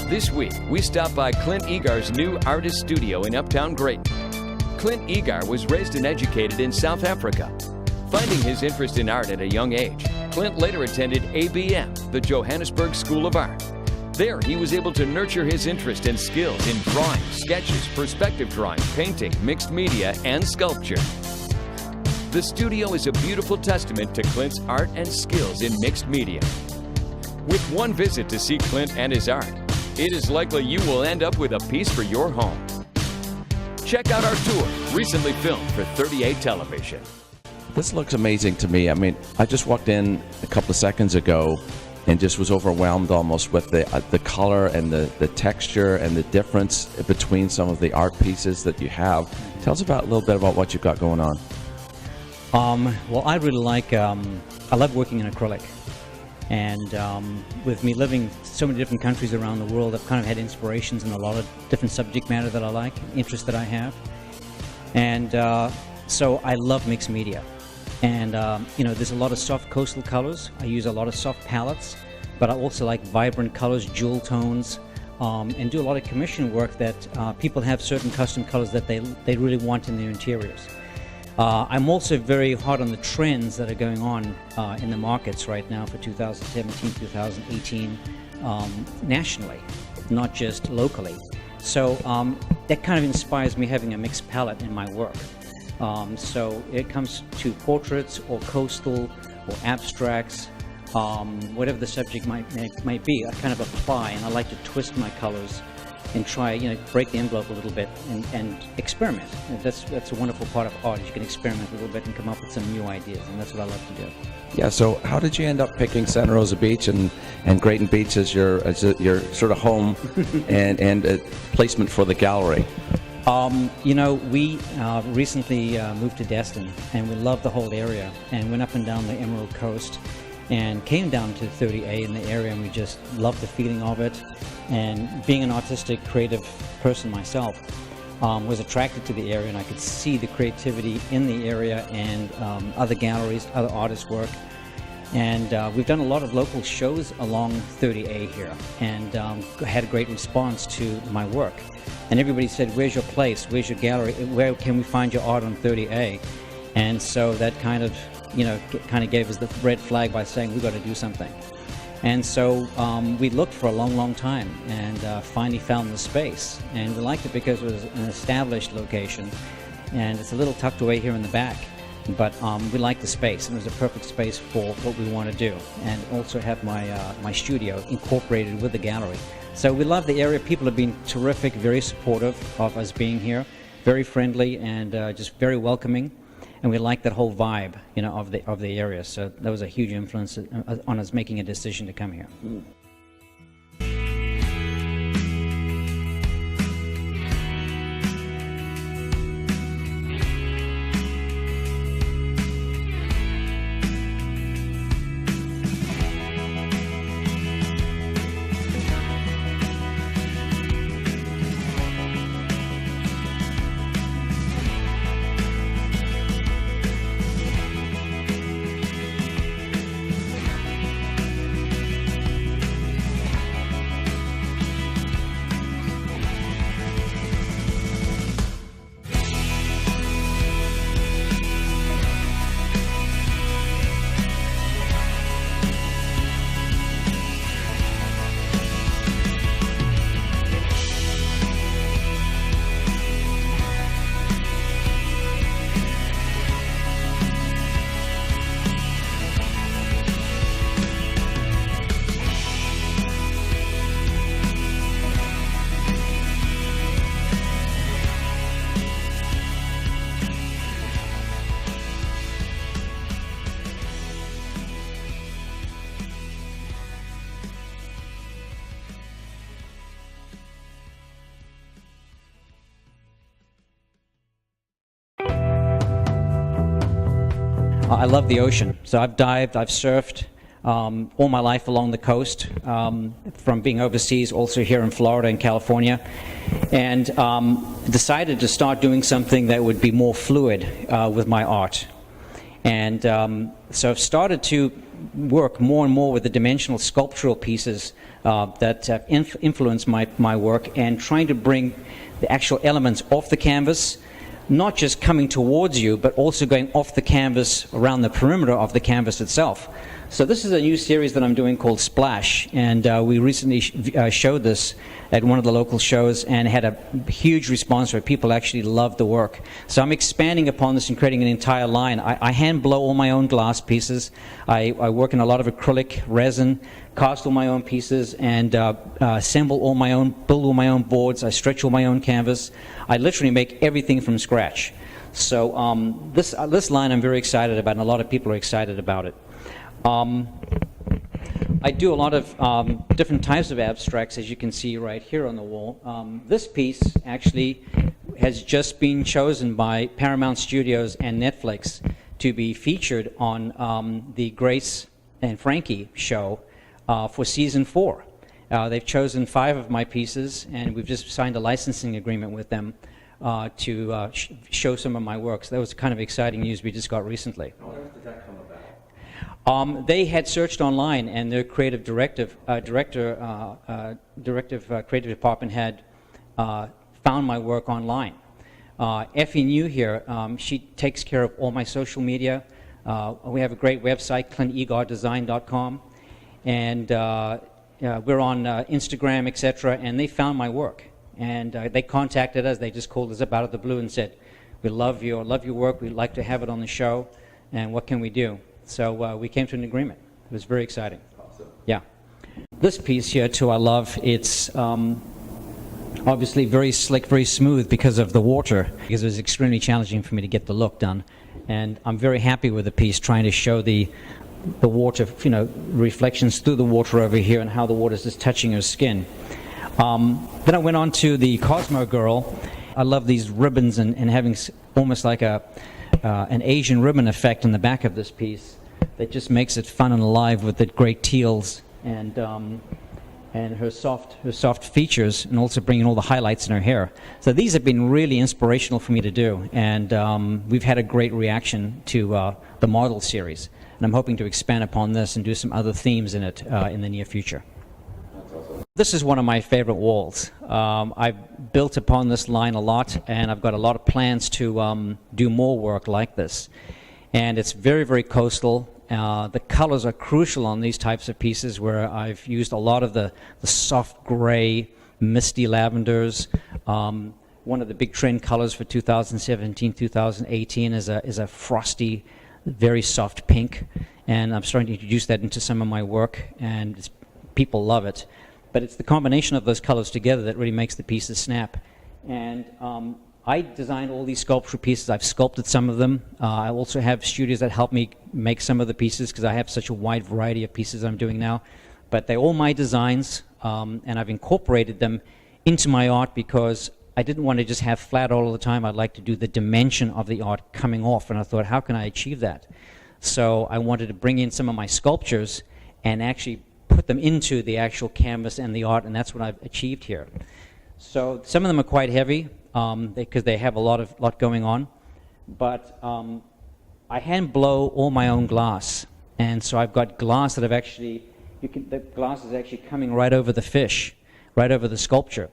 This week, we stop by Clint Eagar's new artist studio in Uptown Grayton. Clint Eagar was raised and educated in South Africa. Finding his interest in art at a young age, Clint later attended ABM, the Johannesburg School of Art. There, he was able to nurture his interest and skills in drawing, sketches, perspective drawing, painting, mixed media, and sculpture. The studio is a beautiful testament to Clint's art and skills in mixed media. With one visit to see Clint and his art, it is likely you will end up with a piece for your home. Check out our tour, recently filmed for 38 Television. This looks amazing to me. I mean, I just walked in a couple of seconds ago and just was overwhelmed almost with the color and the texture and the difference between some of the art pieces that you have. Tell us about a little bit about what you've got going on. Well, I really like, I love working in acrylic. And with me living so many different countries around the world, I've kind of had inspirations in a lot of different subject matter that I like, interests that I have. And so I love mixed media. And, you know, there's a lot of soft coastal colors. I use a lot of soft palettes, but I also like vibrant colors, jewel tones, and do a lot of commission work that people have certain custom colors that they really want in their interiors. I'm also very hot on the trends that are going on in the markets right now for 2017, 2018, nationally, not just locally. So that kind of inspires me having a mixed palette in my work. So it comes to portraits or coastal or abstracts, whatever the subject might be. I kind of apply, and I like to twist my colors and try, you know, break the envelope a little bit and experiment. And that's a wonderful part of art, is you can experiment a little bit and come up with some new ideas, and that's what I love to do. Yeah, so how did you end up picking Santa Rosa Beach and Grayton Beach as your sort of home and placement for the gallery? You know, we recently moved to Destin, and we love the whole area, and went up and down the Emerald Coast and came down to 30A in the area, and we just loved the feeling of it. And being an artistic, creative person myself, was attracted to the area, and I could see the creativity in the area and other galleries, other artists' work. And we've done a lot of local shows along 30A here, and had a great response to my work. And everybody said, "Where's your place? Where's your gallery? Where can we find your art on 30A?" And so that kind of, you know, gave us the red flag by saying we've got to do something. And so we looked for a long, long time, and finally found the space. And we liked it because it was an established location, and it's a little tucked away here in the back. But we liked the space, and it was a perfect space for what we want to do, and also have my studio incorporated with the gallery. So we love the area. People have been terrific, very supportive of us being here, very friendly, and just very welcoming. And we like that whole vibe, you know, of the area. So that was a huge influence on us making a decision to come here. I love the ocean. So I've dived, I've surfed all my life along the coast, from being overseas, also here in Florida and California, and decided to start doing something that would be more fluid with my art. And so I've started to work more and more with the dimensional sculptural pieces that have influenced my work, and trying to bring the actual elements off the canvas, not just coming towards you, but also going off the canvas around the perimeter of the canvas itself. So this is a new series that I'm doing called Splash, and we recently showed this at one of the local shows and had a huge response where people actually loved the work. So I'm expanding upon this and creating an entire line. I hand blow all my own glass pieces. I work in a lot of acrylic resin, cast all my own pieces, and assemble all my own, build all my own boards. I stretch all my own canvas. I literally make everything from scratch. So this line I'm very excited about, and a lot of people are excited about it. I do a lot of different types of abstracts, as you can see right here on the wall. This piece actually has just been chosen by Paramount Studios and Netflix to be featured on the Grace and Frankie show for season 4. They've chosen 5 of my pieces, and we've just signed a licensing agreement with them to show some of my work. So that was kind of exciting news we just got recently. How did that come about? They had searched online, and their creative creative department had found my work online. Effie New here, she takes care of all my social media. We have a great website, ClintEagarDesign.com, and we're on Instagram, etc. And they found my work, and they contacted us. They just called us up out of the blue and said, "We love your work. We'd like to have it on the show, and what can we do?" So we came to an agreement. It was very exciting. Awesome. Yeah. This piece here, too, I love. It's obviously very slick, very smooth because of the water, because it was extremely challenging for me to get the look done. And I'm very happy with the piece, trying to show the water, reflections through the water over here and how the water is just touching her skin. Then I went on to the Cosmo Girl. I love these ribbons and having almost like an Asian ribbon effect on the back of this piece that just makes it fun and alive with the great teals and her soft features, and also bringing all the highlights in her hair. So these have been really inspirational for me to do, and we've had a great reaction to the model series, and I'm hoping to expand upon this and do some other themes in it in the near future. This is one of my favorite walls. I've built upon this line a lot, and I've got a lot of plans to do more work like this. And it's very, very coastal. The colors are crucial on these types of pieces, where I've used a lot of the soft gray, misty lavenders. One of the big trend colors for 2017, 2018 is a frosty, very soft pink. And I'm starting to introduce that into some of my work, and people love it. But it's the combination of those colors together that really makes the pieces snap. And I designed all these sculptural pieces. I've sculpted some of them. I also have studios that help me make some of the pieces, because I have such a wide variety of pieces I'm doing now. But they're all my designs, and I've incorporated them into my art because I didn't want to just have flat all the time. I'd like to do the dimension of the art coming off, and I thought, how can I achieve that? So I wanted to bring in some of my sculptures and actually put them into the actual canvas and the art, and that's what I've achieved here. So some of them are quite heavy because they have a lot going on, but I hand blow all my own glass, and so I've got glass that I've actually, the glass is actually coming right over the fish, right over the sculpture.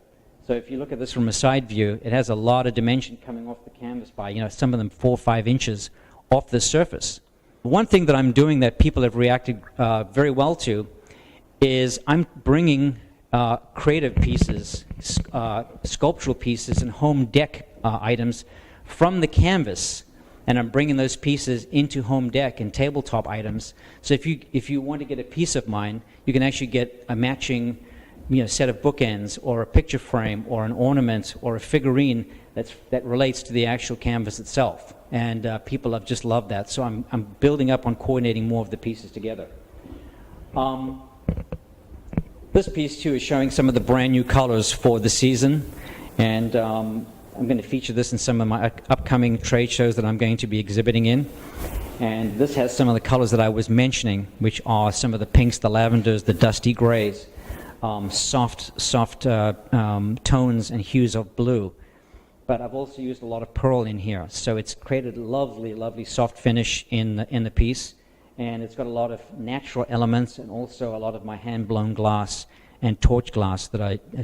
So if you look at this from a side view, it has a lot of dimension coming off the canvas by, some of them 4 or 5 inches off the surface. One thing that I'm doing that people have reacted very well to is I'm bringing creative pieces, sculptural pieces, and home deck items from the canvas, and I'm bringing those pieces into home deck and tabletop items. So if you want to get a piece of mine, you can actually get a matching set of bookends, or a picture frame, or an ornament, or a figurine that relates to the actual canvas itself. And people have just loved that. So I'm building up on coordinating more of the pieces together. This piece too is showing some of the brand new colors for the season, and I'm going to feature this in some of my upcoming trade shows that I'm going to be exhibiting in. And this has some of the colors that I was mentioning, which are some of the pinks, the lavenders, the dusty grays, soft tones and hues of blue. but I've also used a lot of pearl in here. So it's created a lovely, lovely soft finish in the piece. And it's got a lot of natural elements and also a lot of my hand-blown glass and torch glass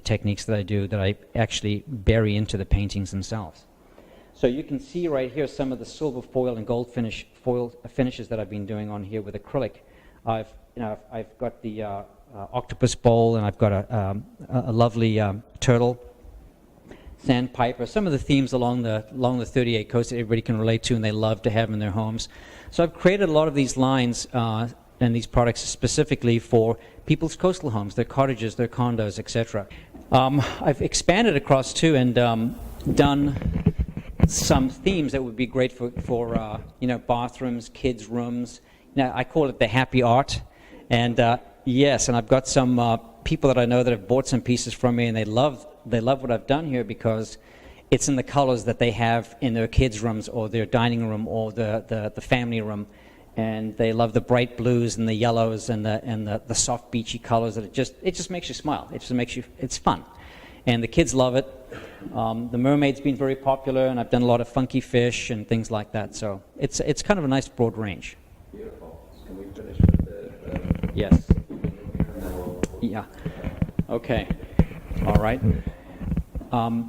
techniques that I do that I actually bury into the paintings themselves. So you can see right here some of the silver foil and gold foil finishes that I've been doing on here with acrylic. I've got the octopus bowl, and I've got a lovely turtle, sandpiper. Some of the themes along the 38 coast that everybody can relate to and they love to have in their homes. So I've created a lot of these lines and these products specifically for people's coastal homes, their cottages, their condos, etc. I've expanded across too and done some themes that would be great for bathrooms, kids' rooms. Now I call it the happy art, and yes, and I've got some people that I know that have bought some pieces from me, and they love what I've done here because it's in the colors that they have in their kids' rooms or their dining room or the family room, and they love the bright blues and the yellows and the soft beachy colors. That it just makes you smile. It's fun. And the kids love it. The mermaid's been very popular, and I've done a lot of funky fish and things like that. So it's kind of a nice broad range. Beautiful. Can we finish with the Yes. Yeah. Okay. All right. I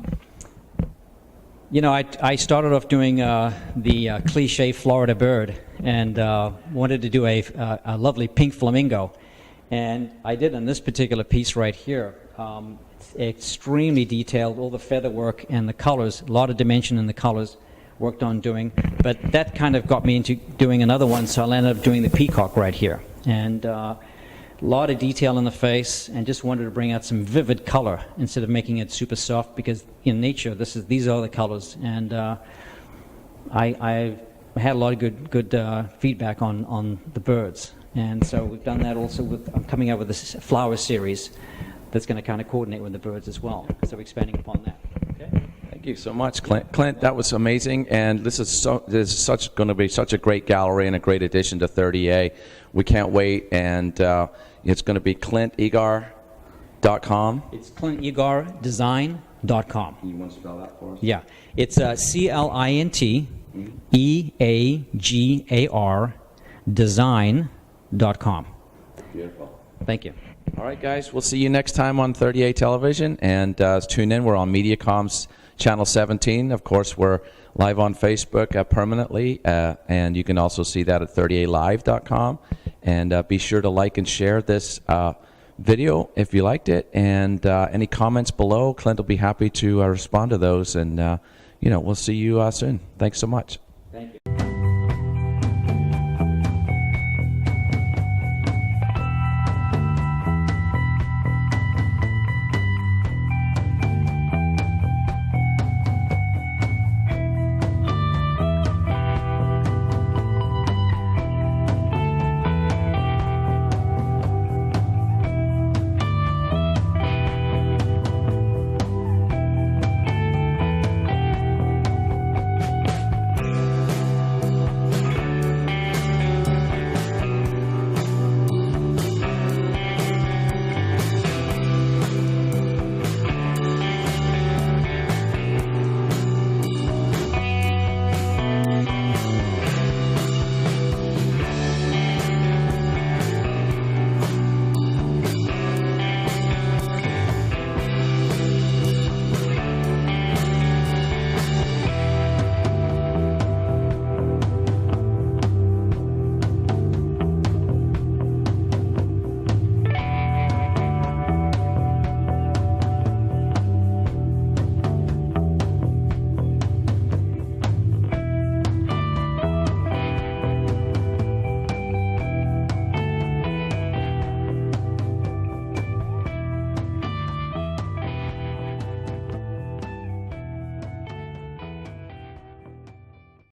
started off doing the cliche Florida bird and wanted to do a lovely pink flamingo. And I did on this particular piece right here. It's extremely detailed, all the feather work and the colors, a lot of dimension in the colors worked on doing. But that kind of got me into doing another one, so I ended up doing the peacock right here. And a lot of detail in the face, and just wanted to bring out some vivid color instead of making it super soft, because in nature these are the colors. And I had a lot of good feedback on the birds. And so we've done that also I'm coming up with this flower series that's going to kind of coordinate with the birds as well. So we're expanding upon that. Okay. Thank you so much, Clint. Clint, that was amazing, and this is going to be such a great gallery and a great addition to 30A. We can't wait, and it's going to be ClintEagar.com. It's ClintEagarDesign.com. You want to spell that for us? Yeah, it's ClintEagar Design.com. Beautiful. Thank you. All right, guys, we'll see you next time on 30A Television, and tune in. We're on MediaCom's Channel 17. Of course, we're live on Facebook permanently, and you can also see that at 30alive.com. And be sure to like and share this video if you liked it, and any comments below, Clint will be happy to respond to those, and we'll see you soon. Thanks so much.